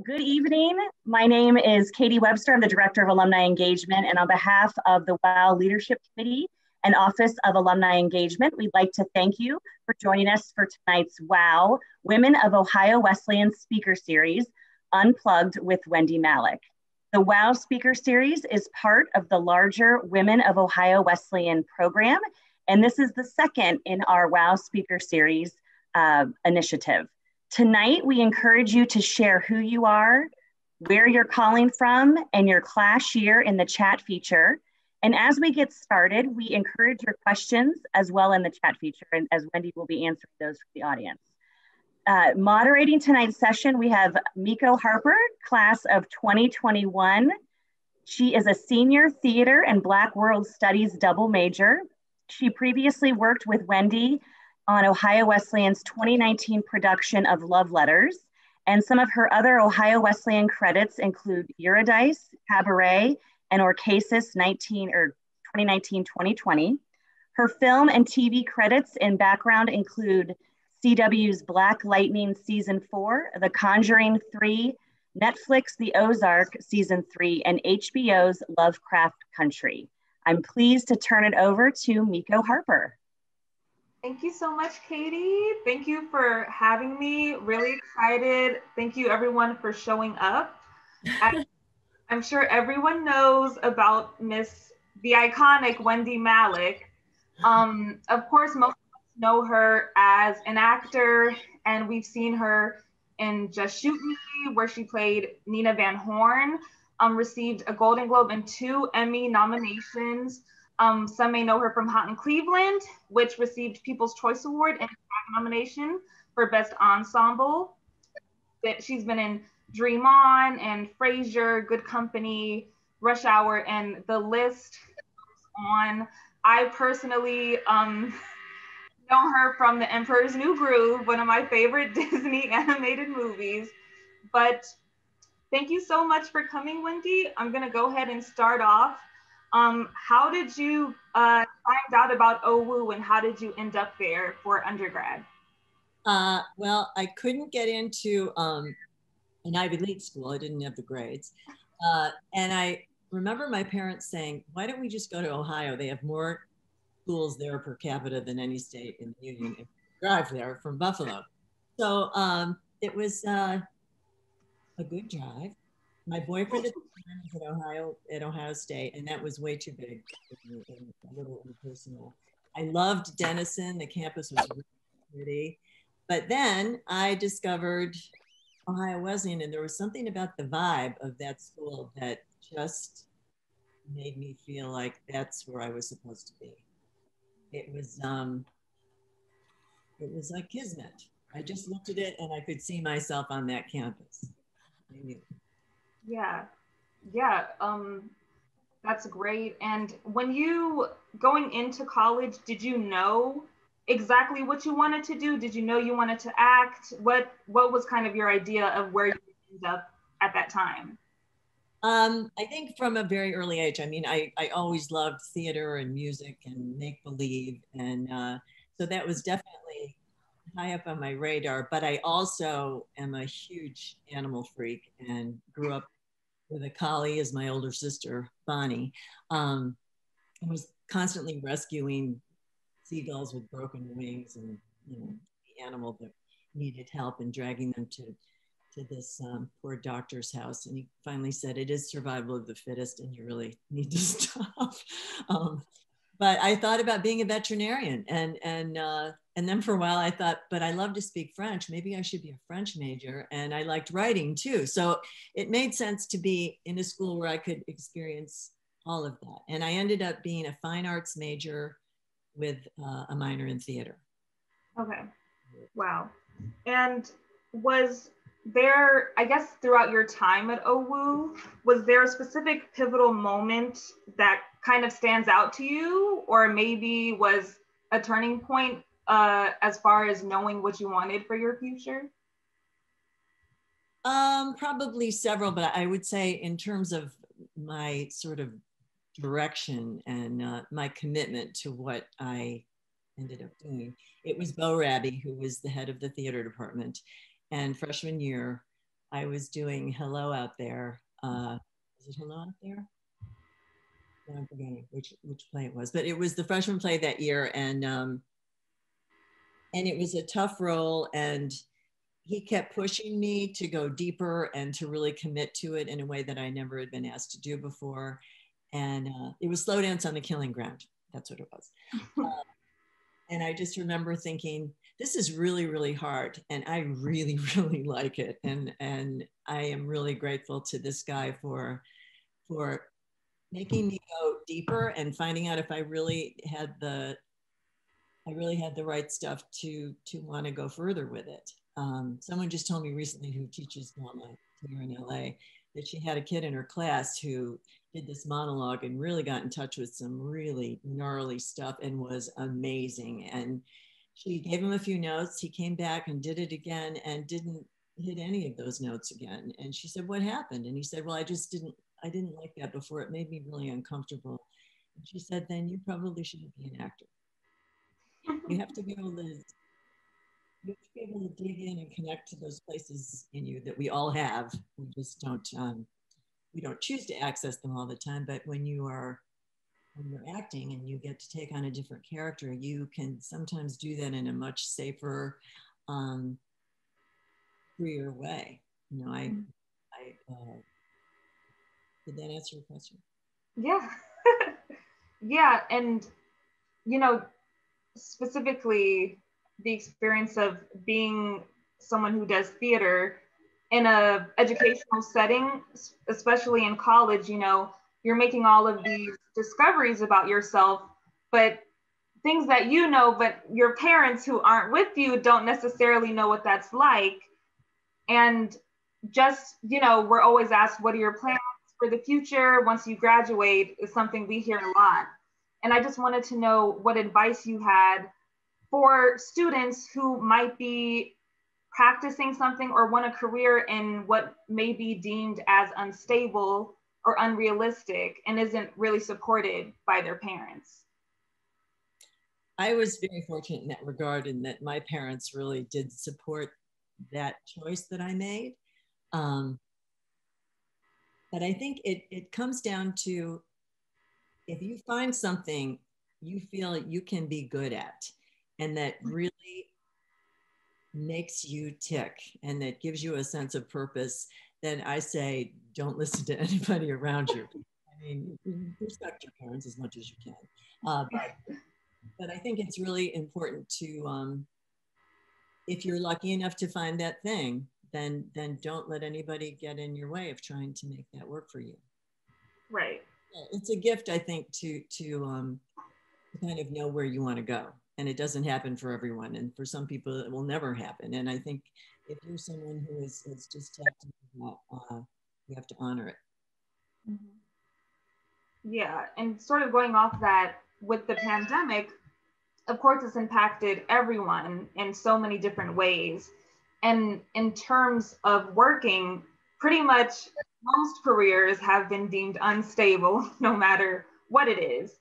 Good evening. My name is Katie Webster. I'm the Director of Alumni Engagement, and on behalf of the WOW Leadership Committee and Office of Alumni Engagement, we'd like to thank you for joining us for tonight's WOW Women of Ohio Wesleyan Speaker Series, Unplugged with Wendie Malick. The WOW Speaker Series is part of the larger Women of Ohio Wesleyan program, and this is the second in our WOW Speaker Series initiative. Tonight, we encourage you to share who you are, where you're calling from, and your class year in the chat feature. And as we get started, we encourage your questions as well in the chat feature, and as Wendie will be answering those for the audience. Moderating tonight's session, we have Miko Harper, class of 2021. She is a senior theater and Black World Studies double major. She previously worked with Wendie on Ohio Wesleyan's 2019 production of Love Letters, and some of her other Ohio Wesleyan credits include Eurydice, Cabaret, and Orcasis 2019-2020. Her film and TV credits in background include CW's Black Lightning Season 4, The Conjuring 3, Netflix The Ozark Season 3, and HBO's Lovecraft Country. I'm pleased to turn it over to Miko Harper. Thank you so much, Katie. Thank you for having me. Really excited. Thank you everyone for showing up. I'm sure everyone knows about the iconic Wendie Malick. Of course, most of us know her as an actor, and we've seen her in Just Shoot Me, where she played Nina Van Horn, received a Golden Globe and 2 Emmy nominations. Some may know her from Hot in Cleveland, which received People's Choice Award and nomination for Best Ensemble. She's been in Dream On and Frasier, Good Company, Rush Hour, and the list goes on. I personally know her from The Emperor's New Groove, one of my favorite Disney animated movies. But thank you so much for coming, Wendie. I'm gonna go ahead and start off. How did you find out about owu, and how did you end up there for undergrad? Well, I couldn't get into an Ivy League school. I didn't have the grades. And I remember my parents saying, why don't we just go to Ohio? They have more schools there per capita than any state in the union. And drive there from Buffalo. So it was a good drive. My boyfriend at the time was at Ohio State, and that was way too big and a little impersonal. I loved Denison. The campus was really pretty. But then I discovered Ohio Wesleyan, and there was something about the vibe of that school that just made me feel like that's where I was supposed to be. It was like kismet. I just looked at it and I could see myself on that campus. I knew. Yeah, that's great. And when you going into college, did you know exactly what you wanted to do? Did you know you wanted to act? What was kind of your idea of where you ended up at that time? I think from a very early age. I mean, I always loved theater and music and make believe, and so that was definitely high up on my radar. But I also am a huge animal freak and grew up with a collie as my older sister, Bonnie. I was constantly rescuing seagulls with broken wings and, you know, the animal that needed help, and dragging them to this poor doctor's house. And he finally said, it is survival of the fittest and you really need to stop. But I thought about being a veterinarian, and then for a while I thought, but I love to speak French. Maybe I should be a French major. And I liked writing too. So it made sense to be in a school where I could experience all of that. And I ended up being a fine arts major with a minor in theater. Okay, wow. And was there, I guess throughout your time at owu, was there a specific pivotal moment that kind of stands out to you, or maybe was a turning point as far as knowing what you wanted for your future? Probably several, but I would say in terms of my sort of direction and my commitment to what I ended up doing, it was Bo Raby, who was the head of the theater department. And freshman year, I was doing Hello Out There. Is it Hello Out There? No, I'm forgetting which play it was, but it was the freshman play that year, and it was a tough role, and he kept pushing me to go deeper and to really commit to it in a way that I never had been asked to do before. And it was Slow Dance on the Killing Ground. That's what it was. And I just remember thinking, this is really, really hard. And I really, really like it. And I am really grateful to this guy for making me go deeper and finding out if I really had the right stuff to want to go further with it. Someone just told me recently, who teaches drama here in LA, that she had a kid in her class who did this monologue and really got in touch with some really gnarly stuff and was amazing. And she gave him a few notes. He came back and did it again and didn't hit any of those notes again. And she said, what happened? And he said, well, I didn't like that before. It made me really uncomfortable. And she said, then you probably shouldn't be an actor. You have to be able to dig in and connect to those places in you that we all have. We just don't choose to access them all the time. But when you're acting and you get to take on a different character, you can sometimes do that in a much safer, freer way. You know, did that answer your question? Yeah. Yeah. And, you know, specifically the experience of being someone who does theater in a educational setting, especially in college, you know, you're making all of these discoveries about yourself, but things that you know, but your parents who aren't with you don't necessarily know what that's like. And just, you know, we're always asked, what are your plans for the future once you graduate, is something we hear a lot. And I just wanted to know what advice you had for students who might be practicing something or want a career in what may be deemed as unstable or unrealistic and isn't really supported by their parents. I was very fortunate in that regard, in that my parents really did support that choice that I made. But I think it comes down to, if you find something you feel you can be good at and that really makes you tick and that gives you a sense of purpose, then I say, don't listen to anybody around you. I mean, respect your parents as much as you can. But I think it's really important to, if you're lucky enough to find that thing, then don't let anybody get in your way of trying to make that work for you. Right. It's a gift, I think, to kind of know where you want to go. And it doesn't happen for everyone. And for some people, it will never happen. And I think if you're someone who is just tapped into that, you have to honor it. Mm-hmm. Yeah. And sort of going off that, with the pandemic, of course, it's impacted everyone in so many different ways. And in terms of working, pretty much most careers have been deemed unstable, no matter what it is.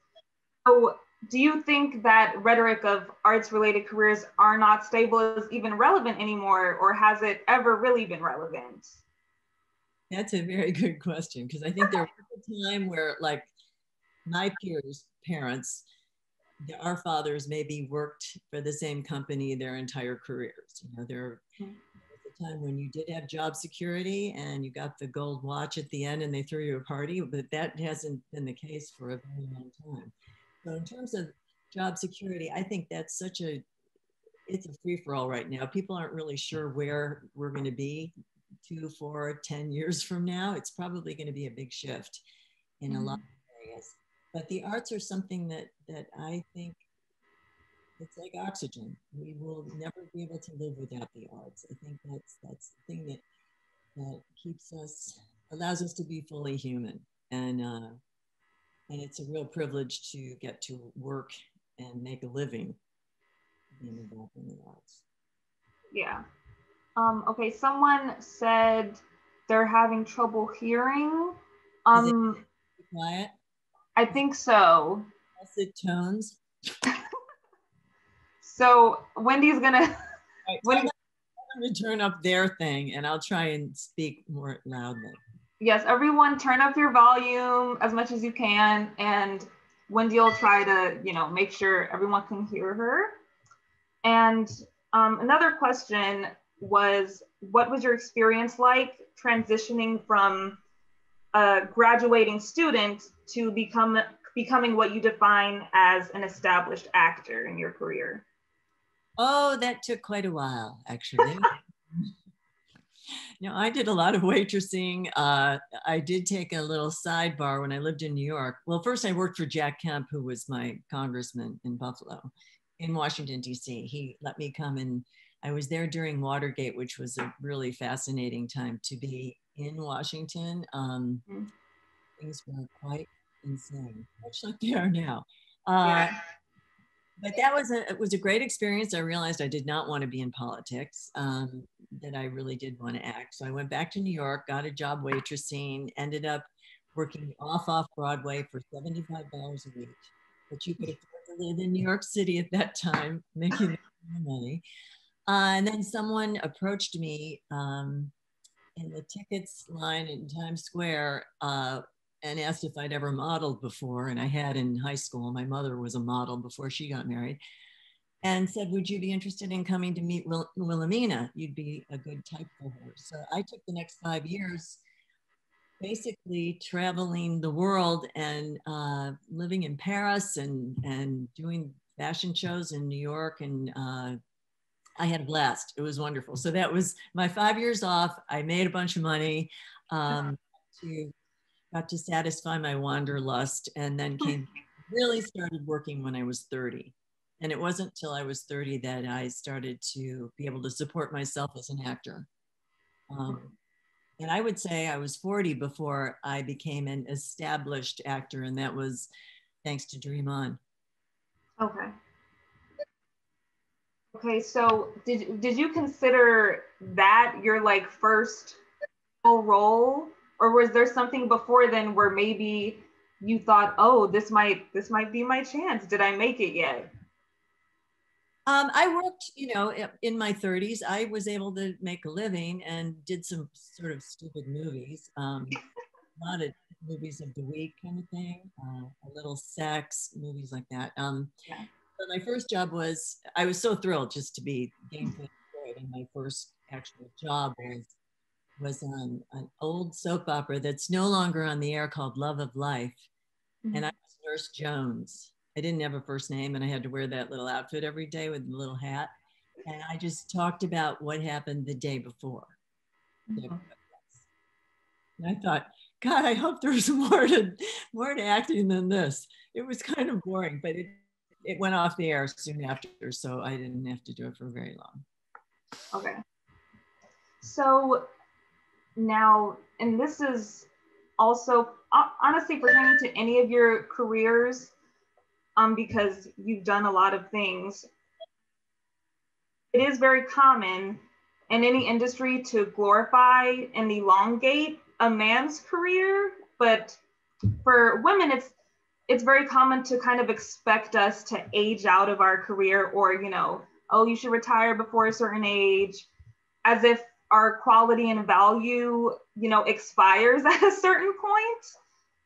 So do you think that rhetoric of arts-related careers are not stable is even relevant anymore, or has it ever really been relevant? That's a very good question, because I think there was a time where, like, my peers' parents, our fathers maybe worked for the same company their entire careers. You know, there was a time when you did have job security and you got the gold watch at the end and they threw you a party, but that hasn't been the case for a very long time. So in terms of job security, I think that's it's a free-for-all right now. People aren't really sure where we're going to be 2, 4, 10 years from now. It's probably going to be a big shift in a lot of areas. But the arts are something that I think, it's like oxygen. We will never be able to live without the arts. I think that's the thing that keeps us, allows us to be fully human. And it's a real privilege to get to work and make a living being involved in the arts. Yeah. Okay, someone said they're having trouble hearing. Is it quiet? I think so. Dulcet tones. So Wendie's gonna. Right, them to turn up their thing, and I'll try and speak more loudly. Yes, everyone turn up your volume as much as you can, and Wendie will try to, make sure everyone can hear her. And another question was, what was your experience like transitioning from a graduating student to becoming what you define as an established actor in your career? Oh, that took quite a while, actually. I did a lot of waitressing. I did take a little sidebar when I lived in New York. Well, first I worked for Jack Kemp, who was my congressman in Buffalo, in Washington, D.C. He let me come, and I was there during Watergate, which was a really fascinating time to be in Washington. Things were quite insane, much like they are now. Yeah. But it was a great experience. I realized I did not want to be in politics, that I really did want to act. So I went back to New York, got a job waitressing, ended up working off Broadway for $75 a week, but you could afford to live in New York City at that time, making that kind of money. And then someone approached me in the tickets line in Times Square and asked if I'd ever modeled before. And I had in high school. My mother was a model before she got married, and said, would you be interested in coming to meet Wilhelmina? You'd be a good type for her. So I took the next 5 years basically traveling the world and living in Paris and doing fashion shows in New York. And I had a blast. It was wonderful. So that was my 5 years off. I made a bunch of money. Got to satisfy my wanderlust, and then really started working when I was 30. And it wasn't till I was 30 that I started to be able to support myself as an actor. And I would say I was 40 before I became an established actor, and that was thanks to Dream On. Okay. Okay, so did you consider that your first role, or was there something before then where maybe you thought, oh, this might be my chance? Did I make it yet? I worked, in my 30s. I was able to make a living and did some sort of stupid movies, a lot of movies of the week kind of thing, a little sex, movies like that. Yeah. But my first job I was so thrilled just to be gainfully employed, and my first actual job was on an old soap opera that's no longer on the air called Love of Life. Mm-hmm. And I was Nurse Jones. I didn't have a first name, and I had to wear that little outfit every day with the little hat. And I just talked about what happened the day before. Mm-hmm. And I thought, God, I hope there's more to acting than this. It was kind of boring, but it went off the air soon after, so I didn't have to do it for very long. Okay. So now, and this is also honestly pertaining to any of your careers, because you've done a lot of things. It is very common in any industry to glorify and elongate a man's career, but for women, it's very common to kind of expect us to age out of our career, or oh, you should retire before a certain age, as if our quality and value, expires at a certain point.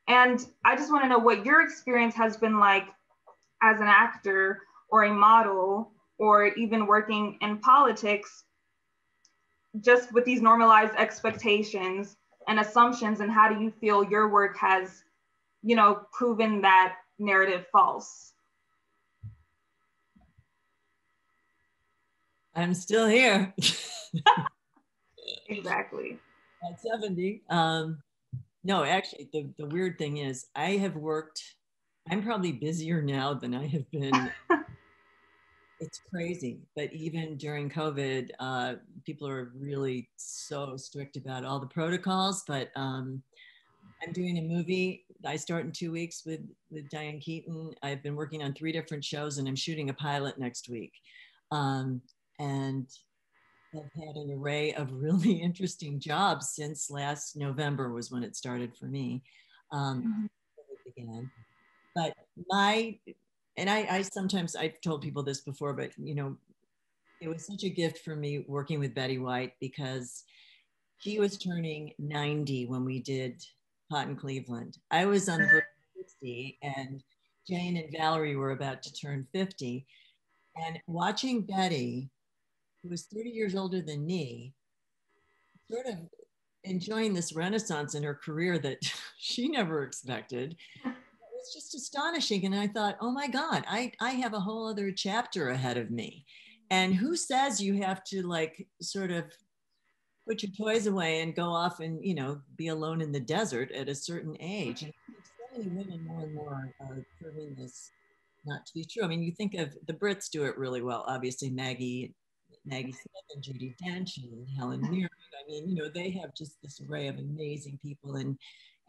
And I just want to know what your experience has been like as an actor or a model, or even working in politics, just with these normalized expectations and assumptions, and how do you feel your work has, proven that narrative false? I'm still here. Exactly. At 70. No, actually, the weird thing is I'm probably busier now than I have been. It's crazy. But even during COVID, people are really so strict about all the protocols. But I'm doing a movie. I start in 2 weeks with Diane Keaton. I've been working on 3 different shows, and I'm shooting a pilot next week. And I've had an array of really interesting jobs since last November was when it started for me. It began. But I sometimes, I've told people this before, but it was such a gift for me working with Betty White, because she was turning 90 when we did Hot in Cleveland. I was on the verge of 60, and Jane and Valerie were about to turn 50. And watching Betty, who was 30 years older than me, sort of enjoying this renaissance in her career that she never expected, it was just astonishing. And I thought, oh my God, I have a whole other chapter ahead of me. And who says you have to like sort of put your toys away and go off and, you know, be alone in the desert at a certain age? And so many women more and more are proving this not to be true. I mean, you think of the Brits do it really well. Obviously, Maggie Smith and Judi Dench and Helen Mirren. I mean, you know, they have just this array of amazing people, and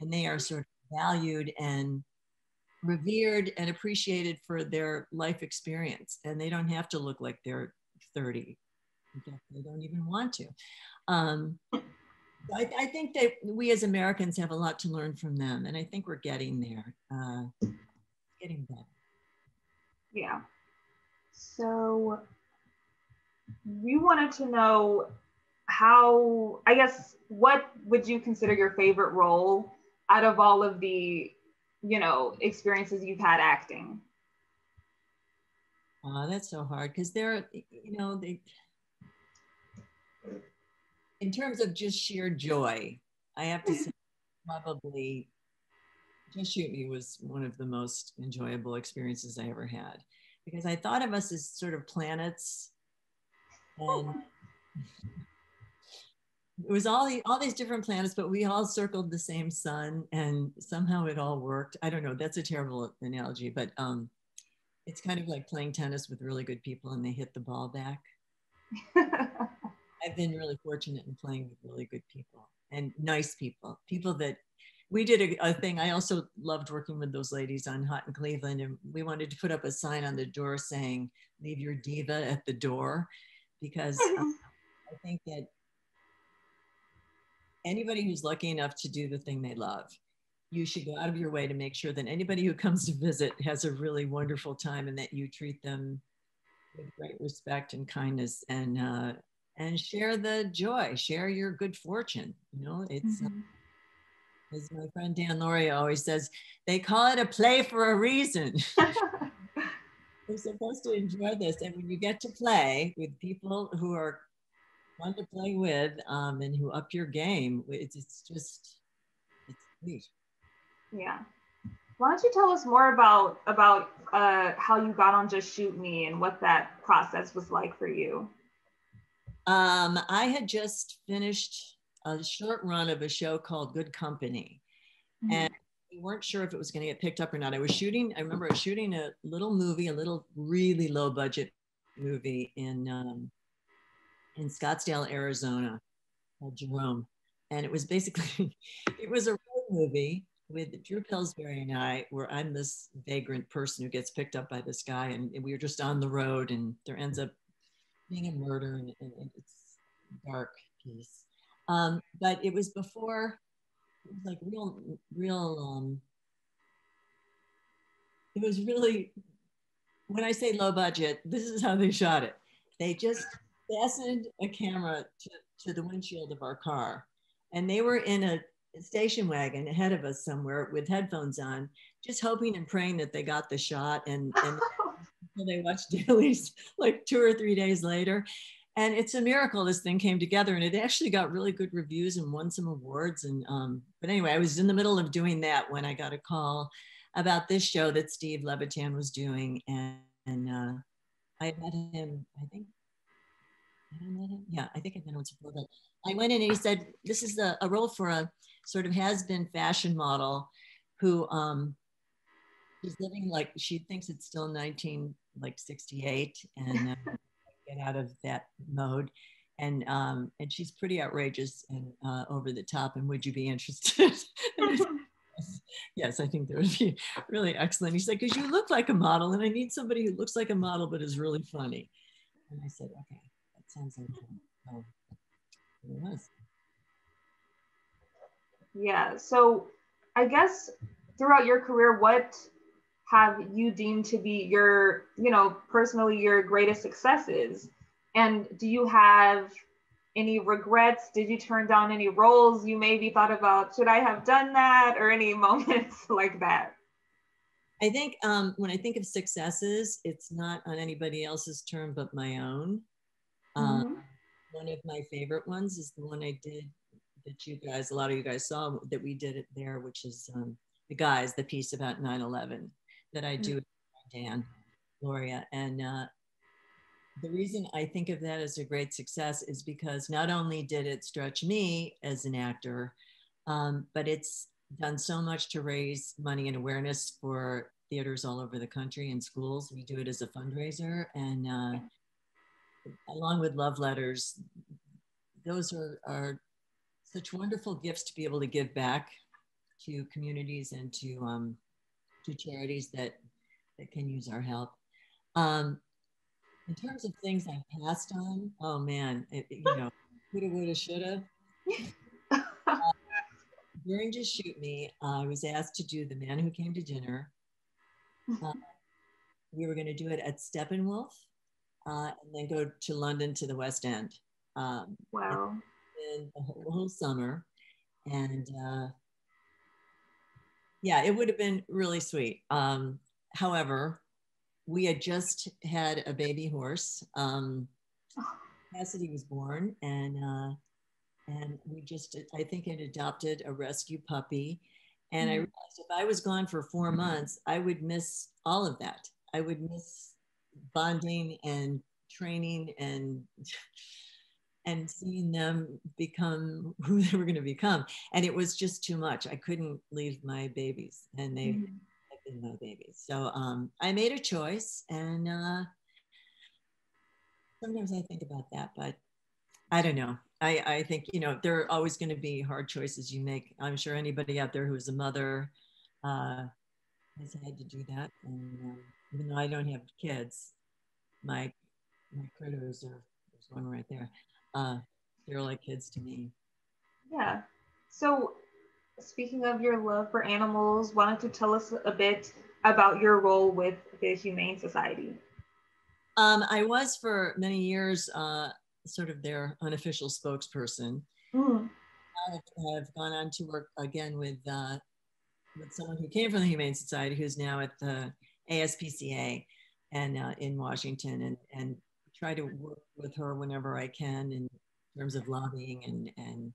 they are sort of valued and revered and appreciated for their life experience. And they don't have to look like they're 30. In fact, they don't even want to. I think that we as Americans have a lot to learn from them, and I think we're getting there, getting better. Yeah. So we wanted to know how, I guess, what would you consider your favorite role out of all of the, you know, experiences you've had acting? That's so hard, because they're, you know, in terms of just sheer joy, I have to say probably Just Shoot Me was one of the most enjoyable experiences I ever had, because I thought of us as sort of planets, and it was all these different planets, but we all circled the same sun, and somehow it all worked. I don't know, that's a terrible analogy, but it's kind of like playing tennis with really good people and they hit the ball back. I've been really fortunate in playing with really good people and nice people, people that we did a thing. I also loved working with those ladies on Hot in Cleveland, and we wanted to put up a sign on the door saying, "Leave your diva at the door," because I think that anybody who's lucky enough to do the thing they love, you should go out of your way to make sure that anybody who comes to visit has a really wonderful time, and that you treat them with great respect and kindness, and share the joy, share your good fortune. You know, it's as my friend Dan Lauria always says, they call it a play for a reason. We're supposed to enjoy this, and when you get to play with people who are fun to play with, and who up your game, it's sweet. Yeah. Why don't you tell us more about how you got on Just Shoot Me and what that process was like for you? I had just finished a short run of a show called Good Company, and we weren't sure if it was going to get picked up or not. I remember I was shooting a little movie, a little really low budget movie in Scottsdale, Arizona, called Jerome. And it was basically, it was a road movie with Drew Pillsbury and I, where I'm this vagrant person who gets picked up by this guy, and we were just on the road, and there ends up being a murder, and it's a dark piece. But it was before, it was like real, it was really, when I say low budget, this is how they shot it. They just fastened a camera to the windshield of our car, and they were in a station wagon ahead of us somewhere with headphones on, just hoping and praying that they got the shot, and they watched dailies like 2 or 3 days later. And it's a miracle this thing came together, and it actually got really good reviews and won some awards. And but anyway, I was in the middle of doing that when I got a call about this show that Steve Levitan was doing, and I met him, I think I met him? Yeah, I think I've been once before, but I went in and he said, this is a role for a sort of has-been fashion model who she's living like, she thinks it's still 1968, and get out of that mode. And she's pretty outrageous and over the top, and would you be interested? Yes, I think that would be really excellent. He said, because you look like a model, and I need somebody who looks like a model but is really funny. And I said, okay, that sounds like fun. So it was. Yeah, so I guess throughout your career, what have you deemed to be your, personally your greatest successes? And do you have any regrets? Did you turn down any roles you maybe thought about, should I have done that, or any moments like that? I think when I think of successes, it's not on anybody else's term but my own. Mm-hmm. One of my favorite ones is the one I did that you guys, a lot of you guys saw that we did it there, which is the piece about 9/11 that I do with Dan, Gloria. And the reason I think of that as a great success is because not only did it stretch me as an actor, but it's done so much to raise money and awareness for theaters all over the country and schools. We do it as a fundraiser, and along with love letters, those are such wonderful gifts to be able to give back to communities and to charities that can use our help. In terms of things I passed on, oh man, coulda, woulda, shoulda. During Just Shoot Me, I was asked to do The Man Who Came to Dinner. We were going to do it at Steppenwolf, and then go to London to the West End. Wow. In the whole summer. And yeah, it would have been really sweet. However, we had just had a baby horse. Cassidy was born, and we just, I think, had adopted a rescue puppy. And I realized if I was gone for 4 months, I would miss all of that. I would miss bonding and training and seeing them become who they were going to become. And it was just too much. I couldn't leave my babies, and they have been my babies. So I made a choice, and sometimes I think about that, but I don't know. I think, there are always going to be hard choices you make. I'm sure anybody out there who is a mother has had to do that. And even though I don't have kids, my critters are, there's one right there. They're like kids to me. Yeah. So speaking of your love for animals, why don't you tell us a bit about your role with the Humane Society? I was for many years sort of their unofficial spokesperson. I have gone on to work again with someone who came from the Humane Society, who's now at the ASPCA and in Washington, and try to work with her whenever I can in terms of lobbying and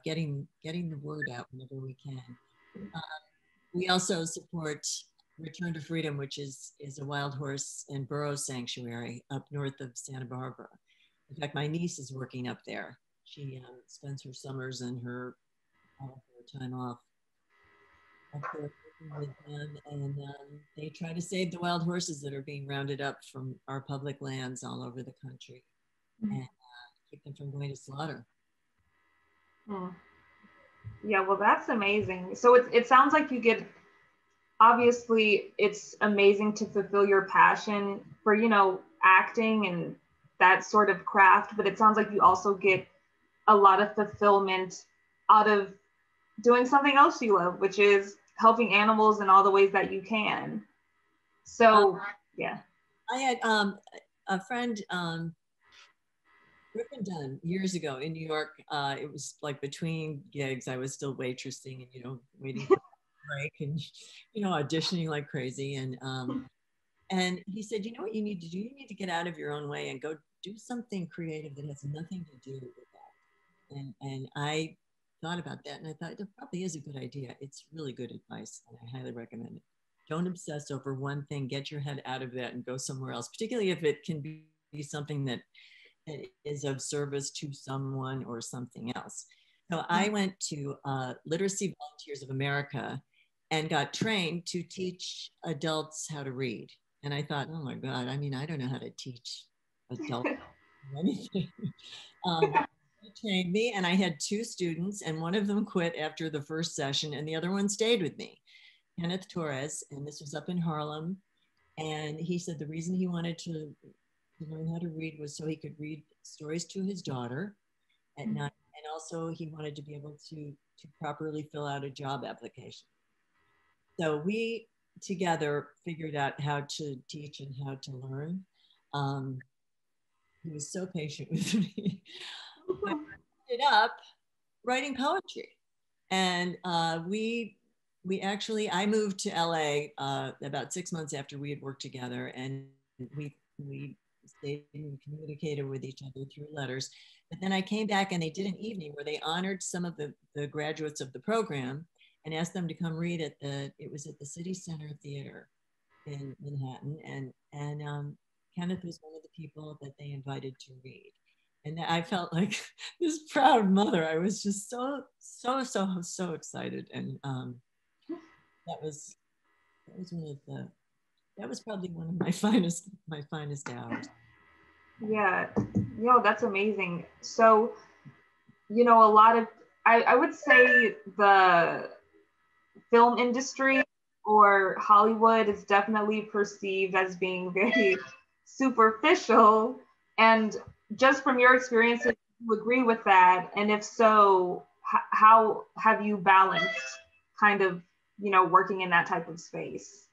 getting the word out whenever we can. We also support Return to Freedom, which is a wild horse and burro sanctuary up north of Santa Barbara. In fact, my niece is working up there. She spends her summers and her time off up there working with them, and they try to save the wild horses that are being rounded up from our public lands all over the country and keep them from going to slaughter. Yeah, well, that's amazing. So it sounds like you get, obviously it's amazing to fulfill your passion for, acting and that sort of craft, but it sounds like you also get a lot of fulfillment out of doing something else you love, which is helping animals in all the ways that you can. So yeah. I had a friend, Griffin Dunn, years ago in New York. It was like between gigs, I was still waitressing and, waiting for a break and, auditioning like crazy. And he said, you know what you need to do? You need to get out of your own way and go do something creative that has nothing to do with that. And I thought about that, and I thought it probably is a good idea. It's really good advice, and I highly recommend it. Don't obsess over one thing. Get your head out of that and go somewhere else, particularly if it can be something that is of service to someone or something else. So I went to Literacy Volunteers of America and got trained to teach adults how to read. And I thought, oh my God, I don't know how to teach adults anything. They trained me, and I had 2 students, and one of them quit after the first session, and the other one stayed with me, Kenneth Torres, and this was up in Harlem. And he said the reason he wanted to learn how to read was so he could read stories to his daughter at night, and also he wanted to be able to properly fill out a job application. So we together figured out how to teach and how to learn. he was so patient with me. I ended up writing poetry. And I moved to LA about 6 months after we had worked together, and we stayed and communicated with each other through letters. But then I came back and they did an evening where they honored some of the graduates of the program and asked them to come read it was at the City Center Theater in Manhattan. And Kenneth was one of the people that they invited to read. And I felt like this proud mother. I was just so excited. And that was probably one of my finest hours. Yeah, that's amazing. So, a lot of, I would say the film industry or Hollywood is definitely perceived as being very superficial. And just from your experiences, you agree with that? And if so, how have you balanced kind of, working in that type of space?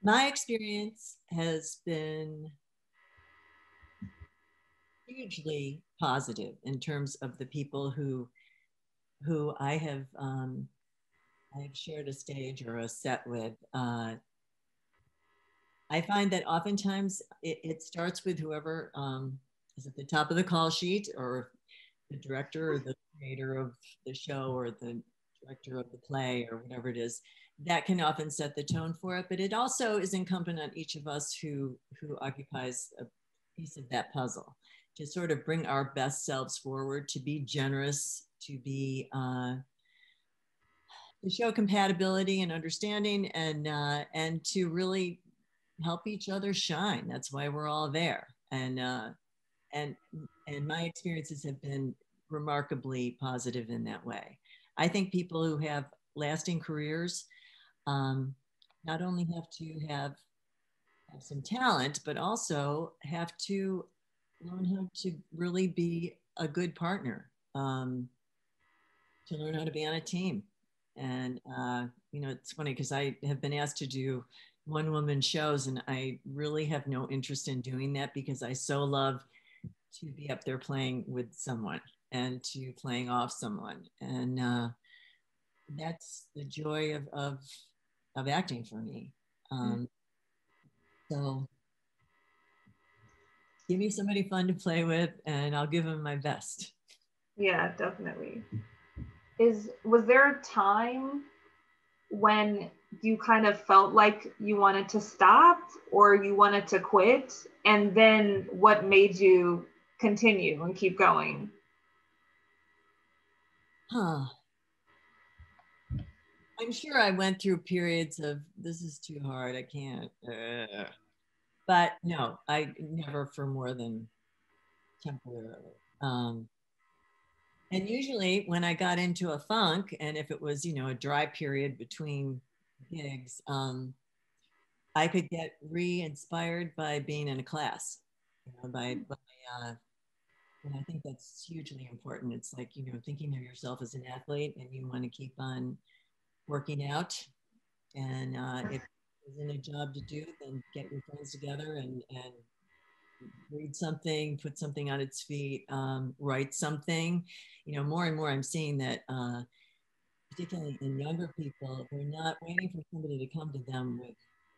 My experience has been hugely positive in terms of the people who I have shared a stage or a set with. I find that oftentimes it starts with whoever is at the top of the call sheet, or the director or the creator of the show or the director of the play or whatever it is. That can often set the tone for it, but it also is incumbent on each of us who occupies a piece of that puzzle to sort of bring our best selves forward, to be generous, to be to show compatibility and understanding, and to really help each other shine. That's why we're all there. And my experiences have been remarkably positive in that way. I think people who have lasting careers not only have to have some talent, but also have to learn how to really be a good partner, to learn how to be on a team. And, it's funny because I have been asked to do one-woman shows, and I really have no interest in doing that because I so love to be up there playing with someone and to playing off someone. And that's the joy of acting for me. So give me somebody fun to play with and I'll give them my best. Yeah, definitely. Was there a time when you kind of felt like you wanted to stop or you wanted to quit? And then what made you continue and keep going? I'm sure I went through periods of, this is too hard, I can't. But no, I never for more than temporarily. And usually when I got into a funk, and if it was, a dry period between gigs, I could get re-inspired by being in a class, and I think that's hugely important. It's like, thinking of yourself as an athlete and you want to keep on working out. And if there's a job to do, then get your friends together and read something, put something on its feet, write something. More and more I'm seeing that, particularly in younger people, they're not waiting for somebody to come to them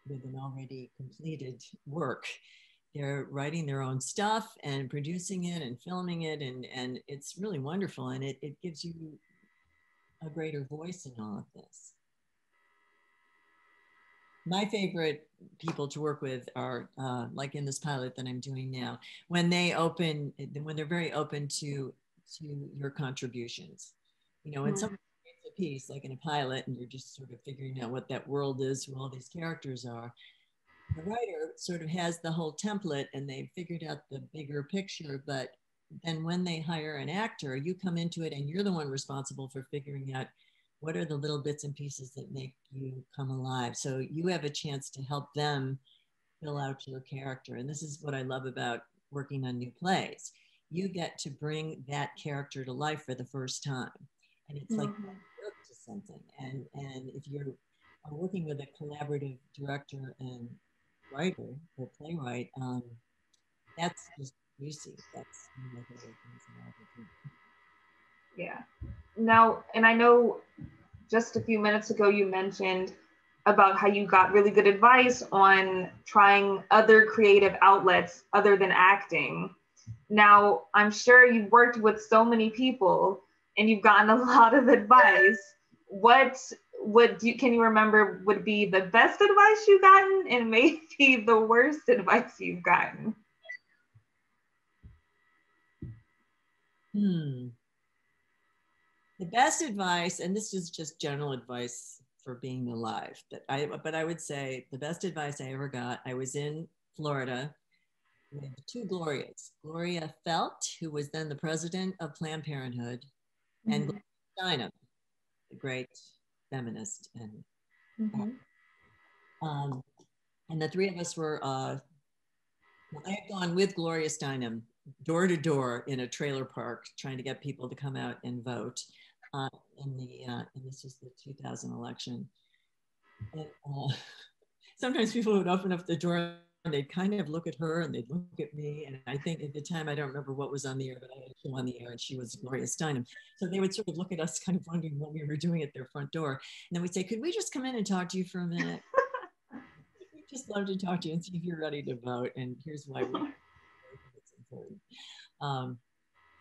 with an already completed work. They're writing their own stuff and producing it and filming it, and it's really wonderful, and it gives you a greater voice in all of this. My favorite people to work with are like in this pilot that I'm doing now, when they're very open to your contributions. When someone creates a piece like in a pilot and you're just sort of figuring out what that world is, who all these characters are, the writer sort of has the whole template and they've figured out the bigger picture, but then when they hire an actor, you come into it and you're the one responsible for figuring out what are the little bits and pieces that make you come alive. So you have a chance to help them fill out your character. And this is what I love about working on new plays. You get to bring that character to life for the first time. And it's like work to something. And if you're working with a collaborative director and writer or playwright, That's just juicy. That's one of my favorite things about it. Yeah. Now, and I know just a few minutes ago you mentioned about how you got really good advice on trying other creative outlets other than acting. Now, I'm sure you've worked with so many people and you've gotten a lot of advice. Can you remember would be the best advice you've gotten and maybe the worst advice you've gotten? The best advice, and this is just general advice for being alive, but I would say the best advice I ever got, I was in Florida with two Glorias, Gloria Felt, who was then the president of Planned Parenthood, and Gloria Steinem, the great feminist. And the three of us were, I had gone with Gloria Steinem door to door in a trailer park trying to get people to come out and vote and this was the 2000 election. And, sometimes people would open up the door and they'd kind of look at her and they'd look at me. And I think at the time, I don't remember what was on the air, but I had a show on the air and she was Gloria Steinem. So they would sort of look at us kind of wondering what we were doing at their front door. And then we'd say, could we just come in and talk to you for a minute? We'd just love to talk to you and see if you're ready to vote. And here's why it's important.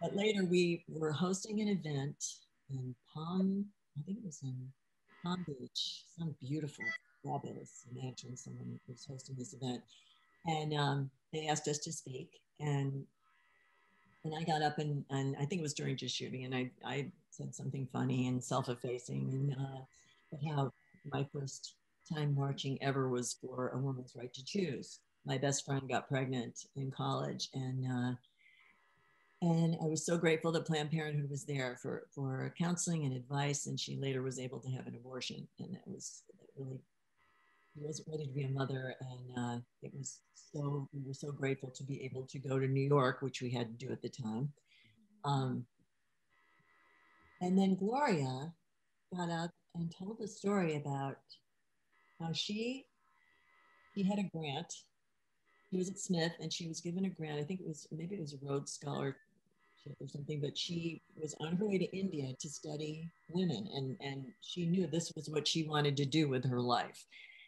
But later we were hosting an event in I think it was in Palm Beach, some beautiful, fabulous mansion. Someone was hosting this event. And they asked us to speak. And I got up and I think it was during just shooting. And I said something funny and self-effacing and how my first time marching ever was for a woman's right to choose. My best friend got pregnant in college and I was so grateful that Planned Parenthood was there for counseling and advice. And she later was able to have an abortion. And it was really, she wasn't ready to be a mother. And we were so grateful to be able to go to New York, which we had to do at the time. And then Gloria got up and told a story about how she had a grant. She was at Smith and she was given a grant. I think maybe it was a Rhodes Scholarship or something, but she was on her way to India to study women. And she knew this was what she wanted to do with her life.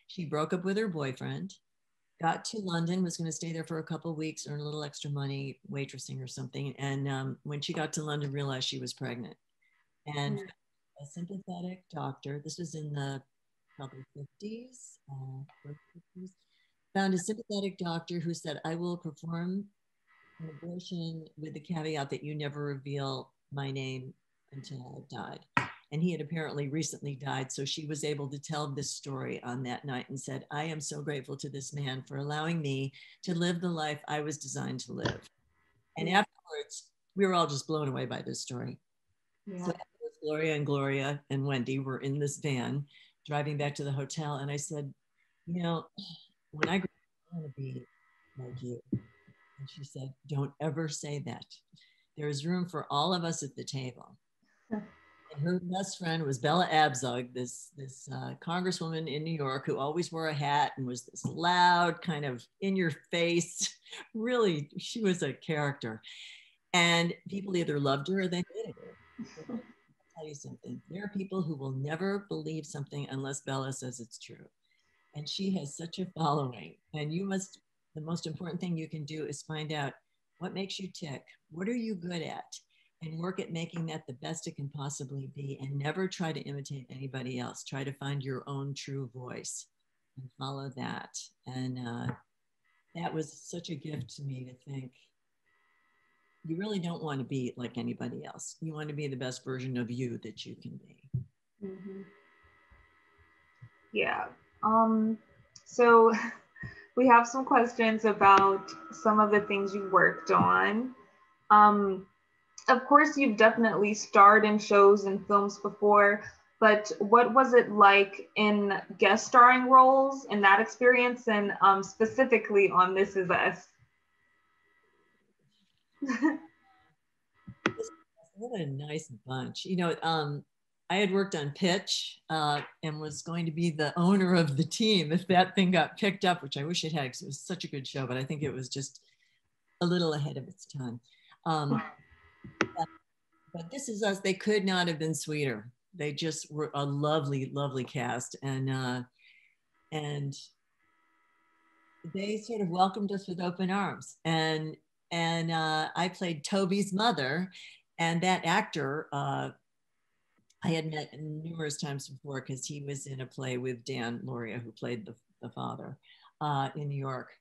She broke up with her boyfriend, got to London, was going to stay there for a couple of weeks, earn a little extra money, waitressing or something. And when she got to London, realized she was pregnant. And a sympathetic doctor, this was in the probably 50s, found a sympathetic doctor who said, I will perform an abortion with the caveat that you never reveal my name until I've died. And he had apparently recently died. So she was able to tell this story on that night and said, I am so grateful to this man for allowing me to live the life I was designed to live. And afterwards, we were all just blown away by this story. Yeah. So afterwards, Gloria and Wendie were in this van driving back to the hotel. And I said, you know, when I grow up, I want to be like you. And she said, don't ever say that. There is room for all of us at the table. And her best friend was Bella Abzug, this congresswoman in New York who always wore a hat and was this loud, kind of in your face. Really, she was a character. And people either loved her or they hated her. I'll tell you something. There are people who will never believe something unless Bella says it's true. And she has such a following. And the most important thing you can do is find out what makes you tick. What are you good at? And work at making that the best it can possibly be, and never try to imitate anybody else. Try to find your own true voice and follow that. And that was such a gift to me to think, you really don't want to be like anybody else. You want to be the best version of you that you can be. Mm-hmm. Yeah. So we have some questions about some of the things you worked on. Of course, you've definitely starred in shows and films before, but what was it like in guest starring roles in that experience, and specifically on This Is Us? What a nice bunch. You know, I had worked on Pitch and was going to be the owner of the team if that thing got picked up, which I wish it had because it was such a good show, but I think it was just a little ahead of its time. But This Is Us, they could not have been sweeter. They just were a lovely, lovely cast. And they sort of welcomed us with open arms. And I played Toby's mother, and that actor, I had met numerous times before because he was in a play with Dan Loria, who played the father in New York.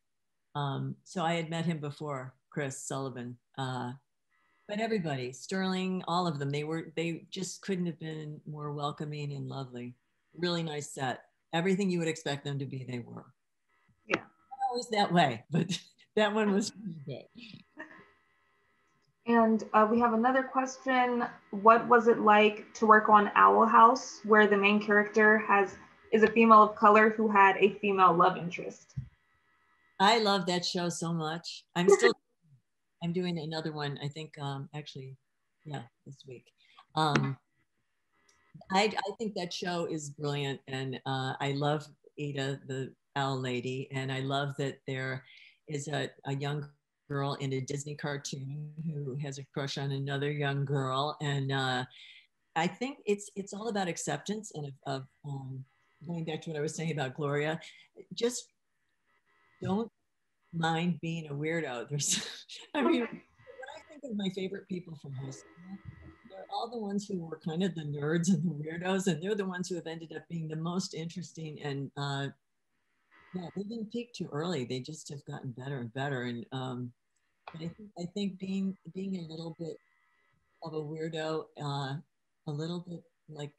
So I had met him before, Chris Sullivan. But everybody, Sterling, all of them, they just couldn't have been more welcoming and lovely. Really nice set. Everything you would expect them to be, they were. Yeah. Not always that way, but that one was good. And we have another question. What was it like to work on Owl House, where the main character is a female of color who had a female love interest? I love that show so much. I'm doing another one, I think, actually, yeah, this week. I think that show is brilliant, and I love Ada, the owl lady, and I love that there is a young girl in a Disney cartoon who has a crush on another young girl, and I think it's all about acceptance and of going back to what I was saying about Gloria. Just don't mind being a weirdo. I mean, when I think of my favorite people from high school, they're all the ones who were kind of the nerds and the weirdos, and they're the ones who have ended up being the most interesting. And yeah, they didn't peak too early. They just have gotten better and better. And I think being a little bit of a weirdo, a little bit like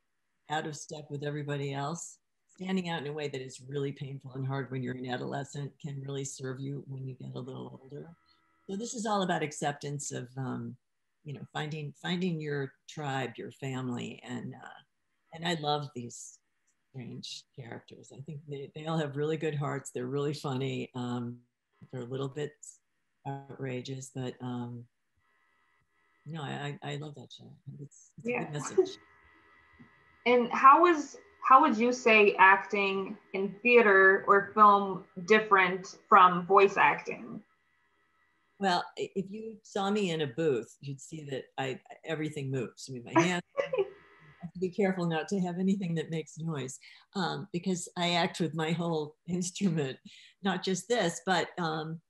out of step with everybody else, standing out in a way that is really painful and hard when you're an adolescent can really serve you when you get a little older. So this is all about acceptance of, finding your tribe, your family, and I love these strange characters. I think they all have really good hearts. They're really funny. They're a little bit outrageous, but no, I love that show. It's a good message. And how would you say acting in theater or film different from voice acting? Well, if you saw me in a booth, you'd see that everything moves. I mean, my hands. I have to be careful not to have anything that makes noise because I act with my whole instrument, not just this, but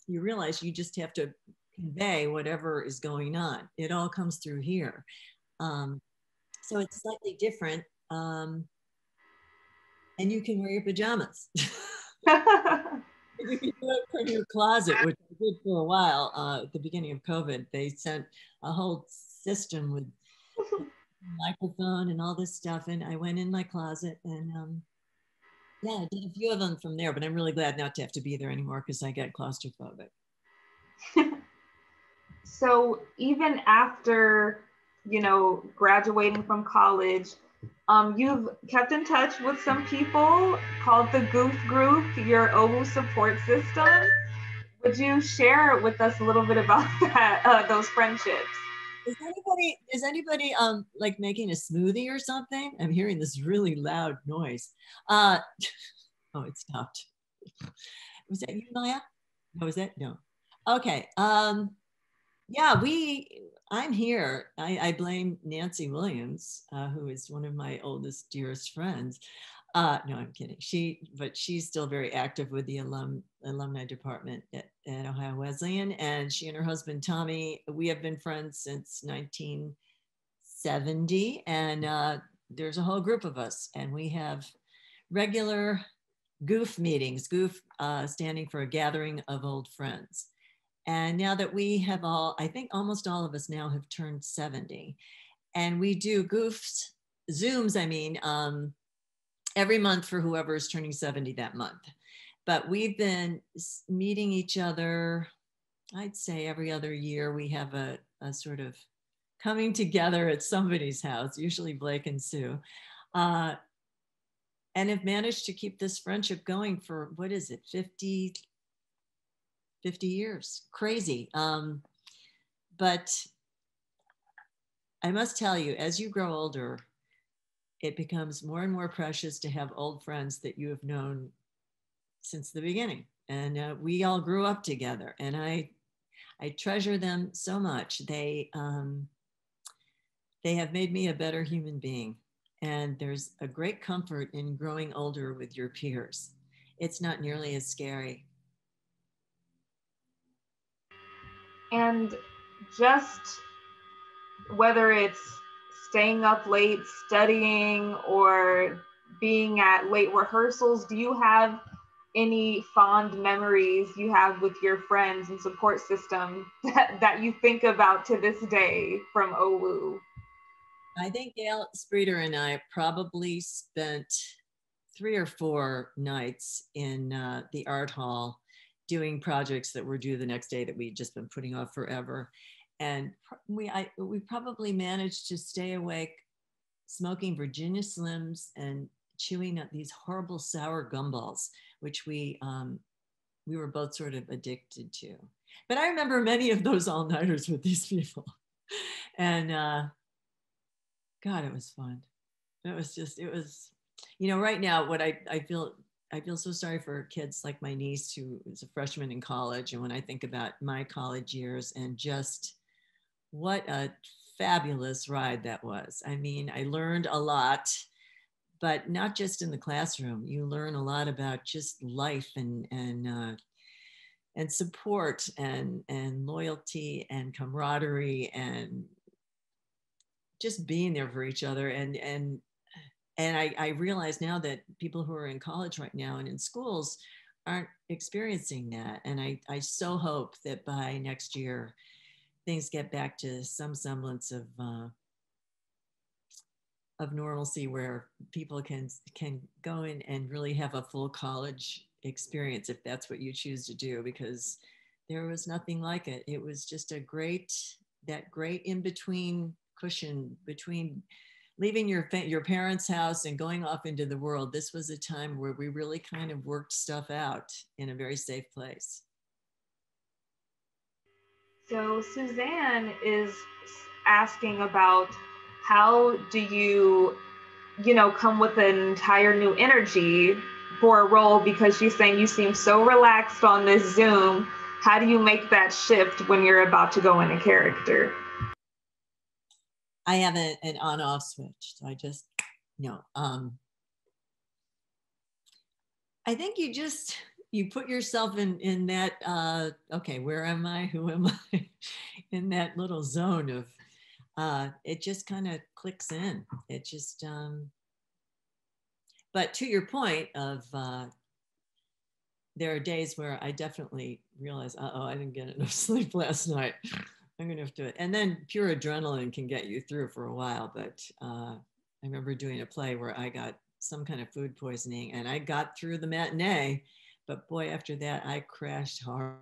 you realize you just have to convey whatever is going on. It all comes through here. So it's slightly different. And you can wear your pajamas. You can do it from your closet, which I did for a while at the beginning of COVID. They sent a whole system with microphone and all this stuff, and I went in my closet and yeah, I did a few of them from there, but I'm really glad not to have to be there anymore because I get claustrophobic. So even after, graduating from college, you've kept in touch with some people called the Goof Group, your owu support system. Would you share with us a little bit about that, those friendships? Is anybody like making a smoothie or something? I'm hearing this really loud noise. Oh, it stopped. Was that you, Maya? No, was that? No. Okay. Yeah, I'm here. I blame Nancy Williams, who is one of my oldest, dearest friends. No, I'm kidding. She's still very active with the alumni department at Ohio Wesleyan, and she and her husband Tommy, we have been friends since 1970, and there's a whole group of us, and we have regular goof meetings. Goof standing for a gathering of old friends. And now that we have I think almost all of us now have turned 70, and we do goofs, Zooms, every month for whoever is turning 70 that month. But we've been meeting each other, I'd say every other year. We have a sort of coming together at somebody's house, usually Blake and Sue, and have managed to keep this friendship going for, what is it, 50 years. Crazy. But I must tell you, as you grow older, it becomes more and more precious to have old friends that you have known since the beginning. And we all grew up together. And I I treasure them so much. They have made me a better human being. And there's a great comfort in growing older with your peers. It's not nearly as scary. And just whether it's staying up late studying or being at late rehearsals, do you have any fond memories you have with your friends and support system that you think about to this day from OWU? I think Gail Spreeder and I probably spent 3 or 4 nights in the art hall doing projects that were due the next day that we'd just been putting off forever. And we probably managed to stay awake smoking Virginia Slims and chewing up these horrible sour gumballs, which we were both sort of addicted to. But I remember many of those all-nighters with these people. And God, it was fun. It was, right now what I feel so sorry for kids like my niece who is a freshman in college. And when I think about my college years and just what a fabulous ride that was. I mean, I learned a lot, but not just in the classroom. You learn a lot about just life and support and loyalty and camaraderie and just being there for each other. And I realize now that people who are in college right now and in schools aren't experiencing that. And I so hope that by next year, things get back to some semblance of normalcy where people can go in and really have a full college experience if that's what you choose to do, because there was nothing like it. It was just that great in-between cushion between leaving your parents' house and going off into the world. This was a time where we really kind of worked stuff out in a very safe place. So Suzanne is asking about how do you come with an entire new energy for a role, because she's saying you seem so relaxed on this Zoom. How do you make that shift when you're about to go in a character? I have an on-off switch, so I just I think you put yourself in that okay, where am I, who am I, in that little zone of it just kind of clicks in. It just but to your point of there are days where I definitely realize, I didn't get enough sleep last night. I'm gonna have to, and then pure adrenaline can get you through for a while. But I remember doing a play where I got some kind of food poisoning and I got through the matinee, but boy, after that, I crashed hard,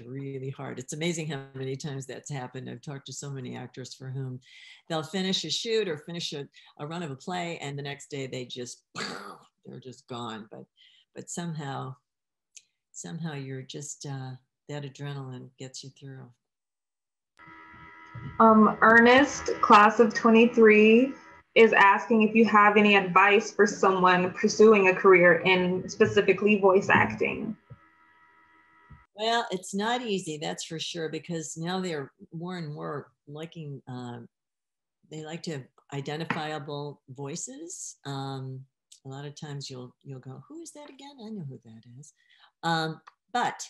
really hard. It's amazing how many times that's happened. I've talked to so many actors for whom they'll finish a shoot or finish a run of a play, and the next day they're just gone. But somehow you're just, that adrenaline gets you through. Ernest, class of 23, is asking if you have any advice for someone pursuing a career in specifically voice acting. Well, it's not easy, that's for sure, because now they're more and more liking, they like to have identifiable voices. A lot of times you'll go, who is that again? I know who that is. But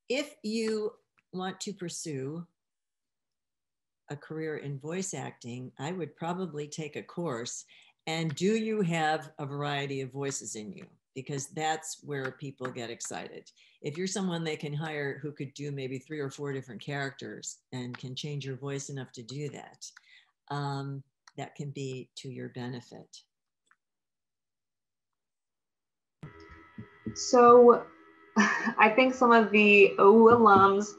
if you want to pursue a career in voice acting, I would probably take a course. And do you have a variety of voices in you? Because that's where people get excited. If you're someone they can hire who could do maybe 3 or 4 different characters and can change your voice enough to do that, that can be to your benefit. So I think some of the OWU alums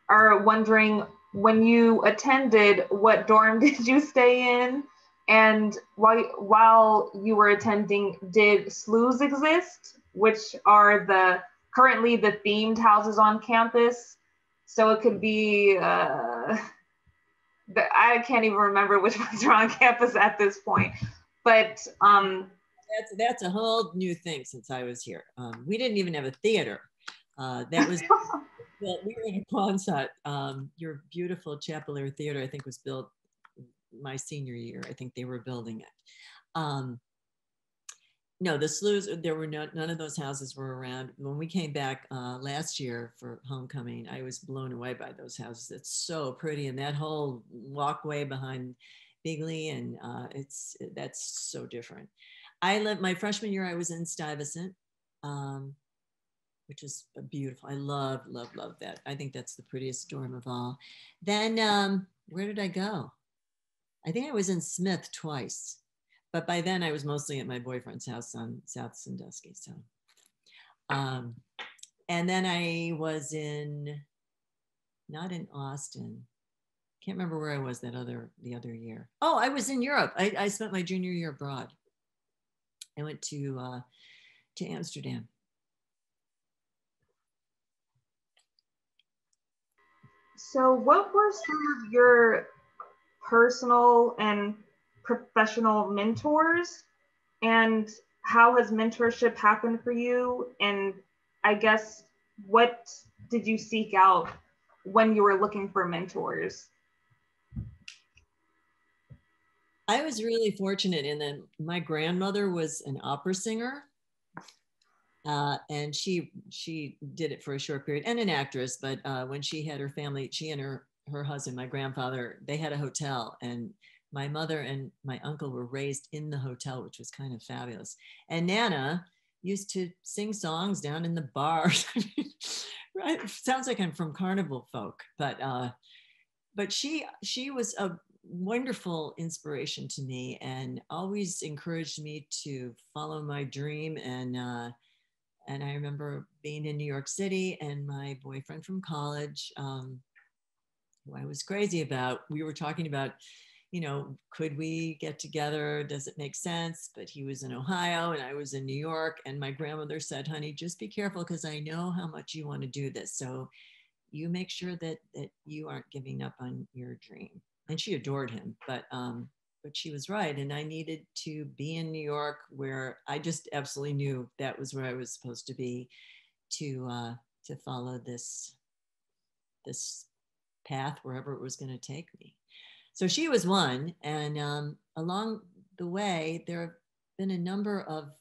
are wondering, when you attended, what dorm did you stay in? And while you were attending, did SLUs exist, which are currently the themed houses on campus? So it could be, I can't even remember which ones are on campus at this point, but that's a whole new thing since I was here. We didn't even have a theater. That was Well, we were in a Quonset. Your beautiful Chapel Air Theater, I think, was built my senior year. I think they were building it. No, the sloughs, there were none of those houses were around. When we came back last year for homecoming, I was blown away by those houses. It's so pretty. And that whole walkway behind Bigley, and that's so different. My freshman year, I was in Stuyvesant, which was beautiful. I love that. I think that's the prettiest dorm of all. Then where did I go? I think I was in Smith twice. But by then I was mostly at my boyfriend's house on South Sandusky. So, and then I was not in Austin. Can't remember where I was the other year. Oh, I was in Europe. I spent my junior year abroad. I went to Amsterdam. So what were some of your personal and professional mentors, and how has mentorship happened for you? And I guess, what did you seek out when you were looking for mentors? I was really fortunate in that my grandmother was an opera singer. And she did it for a short period, and an actress, but when she had her family, she and her husband, my grandfather, they had a hotel, and my mother and my uncle were raised in the hotel, which was kind of fabulous. And Nana used to sing songs down in the bars. Right? Sounds like I'm from carnival folk, but she was a wonderful inspiration to me, and always encouraged me to follow my dream. And I remember being in New York City, and my boyfriend from college, who I was crazy about, we were talking about, could we get together? Does it make sense? But he was in Ohio and I was in New York. And my grandmother said, honey, just be careful, because I know how much you want to do this. So you make sure that you aren't giving up on your dream. And she adored him, but she was right. And I needed to be in New York, where I just absolutely knew that was where I was supposed to be, to follow this path, wherever it was going to take me. So she was one. And along the way, there have been a number of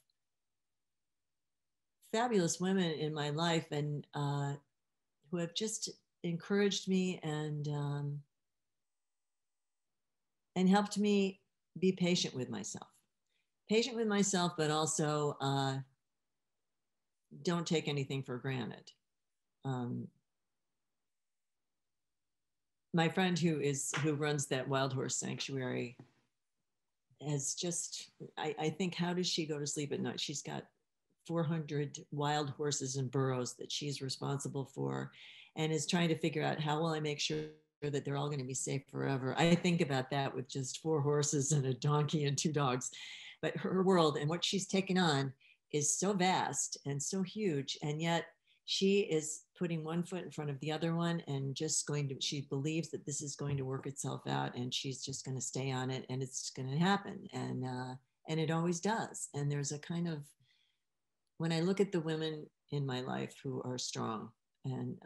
fabulous women in my life, and who have just encouraged me and helped me be patient with myself, but also don't take anything for granted. My friend who runs that wild horse sanctuary has just, I think, how does she go to sleep at night? She's got 400 wild horses and burros that she's responsible for, and is trying to figure out, how will I make sure that they're all going to be safe forever? I think about that with just 4 horses and a donkey and 2 dogs. But her world and what she's taken on is so vast and so huge. And yet she is putting one foot in front of the other one, and she believes that this is going to work itself out, and she's just going to stay on it, and it's going to happen. And it always does. And there's a kind of, when I look at the women in my life who are strong and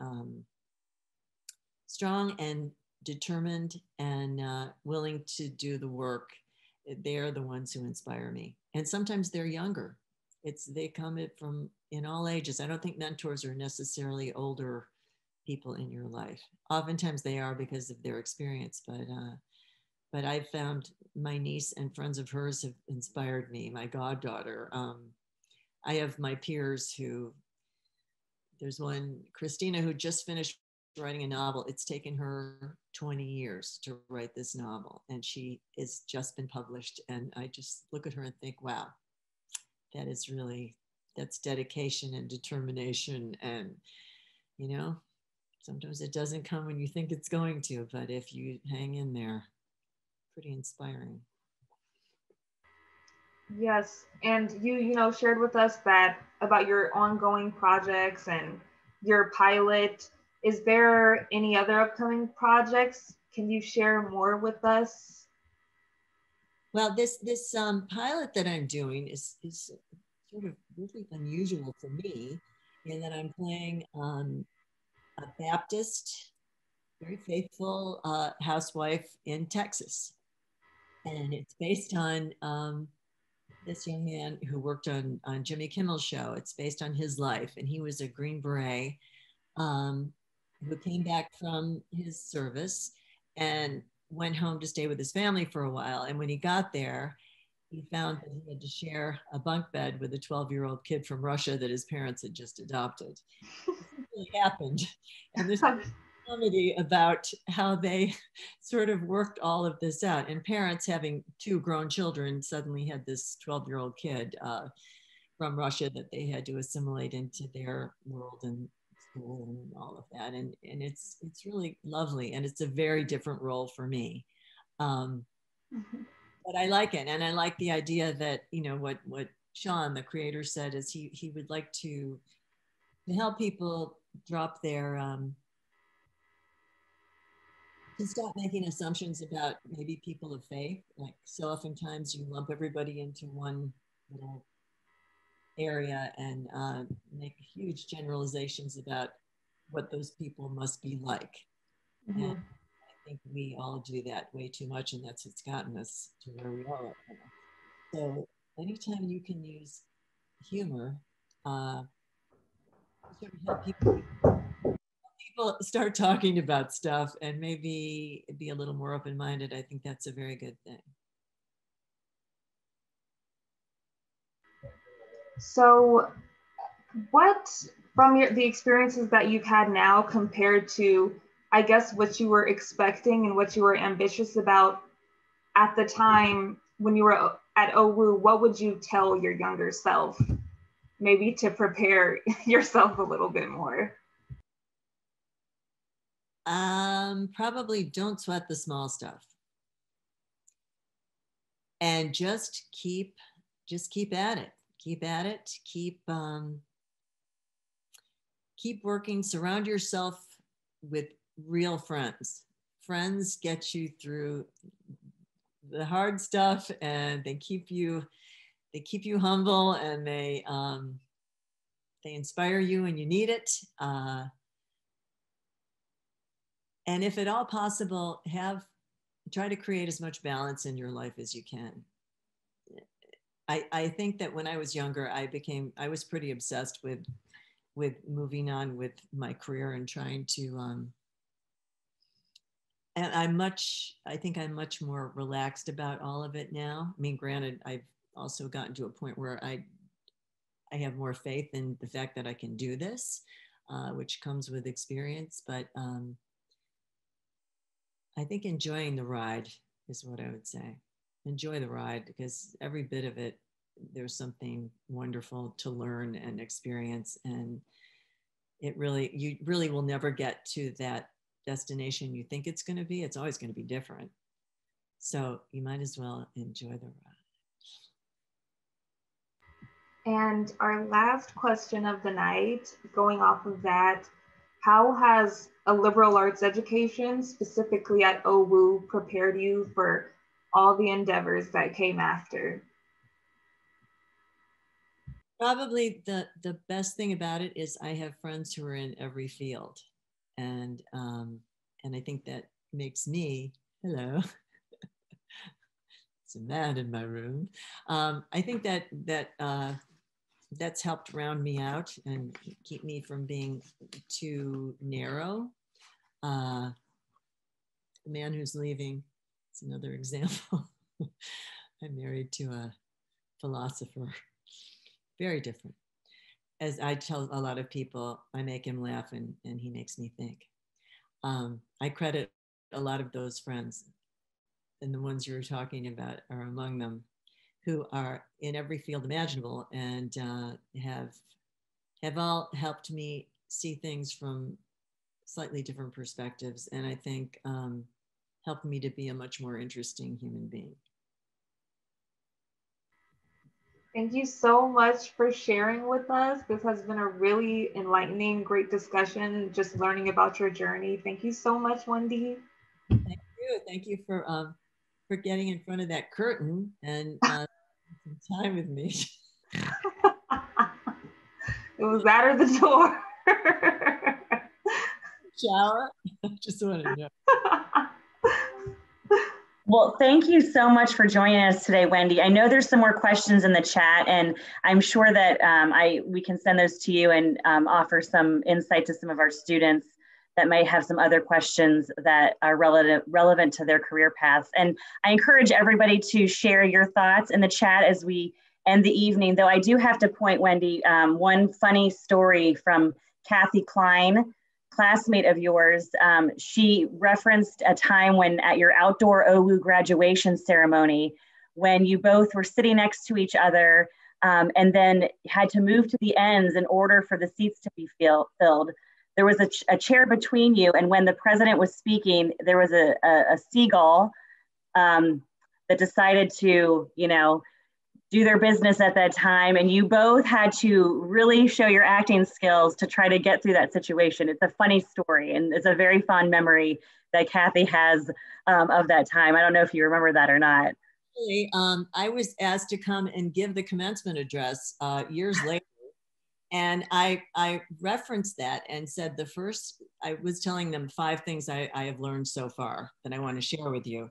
determined and willing to do the work, they're the ones who inspire me. And sometimes they're younger. They come from in all ages. I don't think mentors are necessarily older people in your life. Oftentimes they are because of their experience, but I've found my niece and friends of hers have inspired me. My goddaughter. I have my peers there's one, Christina, who just finished writing a novel. It's taken her 20 years to write this novel, and she has just been published. And I just look at her and think, wow, that's dedication and determination. And, sometimes it doesn't come when you think it's going to, but if you hang in there, pretty inspiring. Yes, and you shared with us that about your ongoing projects and your pilot. Is there any other upcoming projects? Can you share more with us? Well, this pilot that I'm doing is sort of really unusual for me, in that I'm playing a Baptist, very faithful housewife in Texas. And it's based on this young man who worked on Jimmy Kimmel's show. It's based on his life. And he was a Green Beret who came back from his service and went home to stay with his family for a while. And when he got there, he found that he had to share a bunk bed with a 12-year-old kid from Russia that his parents had just adopted. This really happened. And this comedy about how they sort of worked all of this out. And parents, having two grown children, suddenly had this 12-year-old kid from Russia that they had to assimilate into their world and school and all of that. And it's really lovely. And it's a very different role for me. But I like it. And I like the idea that, you know, what Sean, the creator, said is he would like to help people drop their, to stop making assumptions about maybe people of faith. Like, so oftentimes you lump everybody into one little area and make huge generalizations about what those people must be like. Mm-hmm. And I think we all do that way too much, and that's what's gotten us to where we are right now. So anytime you can use humor, sort of help people start talking about stuff and maybe be a little more open-minded, I think that's a very good thing. So what, from the experiences that you've had now compared to, I guess, what you were expecting and what you were ambitious about at the time when you were at owu, what would you tell your younger self, maybe to prepare yourself a little bit more? Probably don't sweat the small stuff. And just keep at it. Keep at it. Keep working. Surround yourself with real friends. Friends get you through the hard stuff, and they keep you humble, and they inspire you when you need it. And if at all possible, try to create as much balance in your life as you can. I think that when I was younger, I was pretty obsessed with moving on with my career and trying to, and I think I'm much more relaxed about all of it now. I mean, granted, I've also gotten to a point where I have more faith in the fact that I can do this, which comes with experience, but I think enjoying the ride is what I would say. Enjoy the ride, because every bit of it, there's something wonderful to learn and experience. And you really will never get to that destination you think it's going to be. It's always going to be different. So you might as well enjoy the ride. And our last question of the night, going off of that, how has a liberal arts education, specifically at owu, prepared you for all the endeavors that came after? Probably the best thing about it is I have friends who are in every field, and I think that makes me, hello, it's a man in my room. I think that's helped round me out and keep me from being too narrow. The man who's leaving is another example. I'm married to a philosopher, very different. As I tell a lot of people, I make him laugh and he makes me think. I credit a lot of those friends, and the ones you're talking about are among them, who are in every field imaginable and have all helped me see things from slightly different perspectives, and I think helped me to be a much more interesting human being. Thank you so much for sharing with us. This has been a really enlightening, great discussion, just learning about your journey. Thank you so much, Wendie. Thank you. Thank you for getting in front of that curtain and some time with me. It was out of the door. shower? Just want to know. Well, thank you so much for joining us today, Wendie. I know there's some more questions in the chat, and I'm sure that we can send those to you and offer some insight to some of our students that may have some other questions that are relevant to their career paths. And I encourage everybody to share your thoughts in the chat as we end the evening, though I do have to point, Wendie, one funny story from Kathy Klein, classmate of yours. She referenced a time when at your outdoor OWU graduation ceremony, when you both were sitting next to each other and then had to move to the ends in order for the seats to be filled. There was a chair between you, and when the president was speaking, there was a seagull that decided to, do their business at that time, and you both had to really show your acting skills to try to get through that situation. It's a funny story, and it's a very fond memory that Kathy has of that time. I don't know if you remember that or not. I was asked to come and give the commencement address years later, and I referenced that and said I was telling them 5 things I have learned so far that I want to share with you.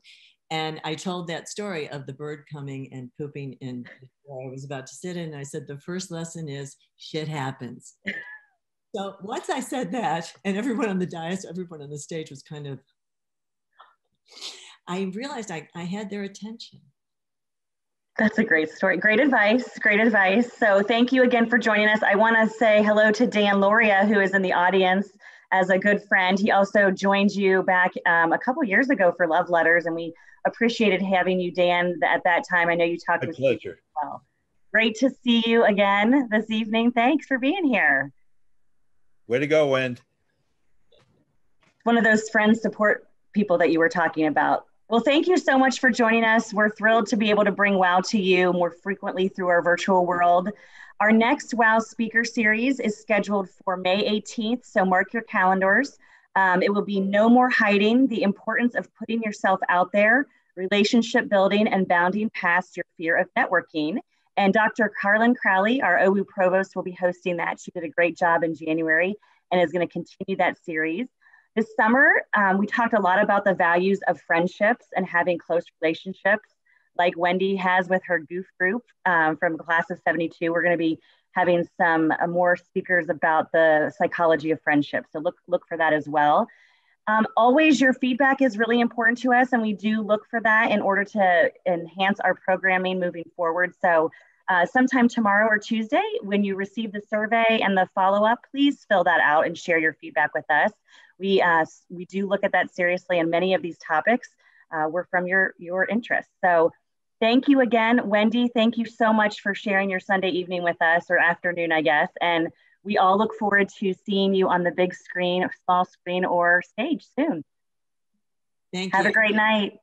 And I told that story of the bird coming and pooping in where I was about to sit in. And I said, the first lesson is shit happens. So once I said that, and everyone on the dais, everyone on the stage was kind of, I realized I had their attention. That's a great story. Great advice. Great advice. So thank you again for joining us. I want to say hello to Dan Loria, who is in the audience as a good friend. He also joined you back a couple years ago for Love Letters, and we appreciated having you, Dan, at that time. I know you talked with pleasure. as well. Great to see you again this evening. Thanks for being here. Way to go, Wend. One of those friend support people that you were talking about. Well, thank you so much for joining us. We're thrilled to be able to bring WOW to you more frequently through our virtual world. Our next WOW speaker series is scheduled for May 18th, so mark your calendars. It will be No More Hiding, the importance of putting yourself out there, relationship building, and bounding past your fear of networking. And Dr. Carlin Crowley, our OWU provost, will be hosting that. She did a great job in January and is going to continue that series. This summer, we talked a lot about the values of friendships and having close relationships, like Wendie has with her Goof group from the class of 72. We're going to be having some more speakers about the psychology of friendship. So look for that as well. Always your feedback is really important to us, and we do look for that in order to enhance our programming moving forward. So sometime tomorrow or Tuesday, when you receive the survey and the follow-up, please fill that out and share your feedback with us. We do look at that seriously, and many of these topics were from your interest. So thank you again, Wendie. Thank you so much for sharing your Sunday evening with us, or afternoon, I guess. And we all look forward to seeing you on the big screen, small screen, or stage soon. Thank you. Have a great night.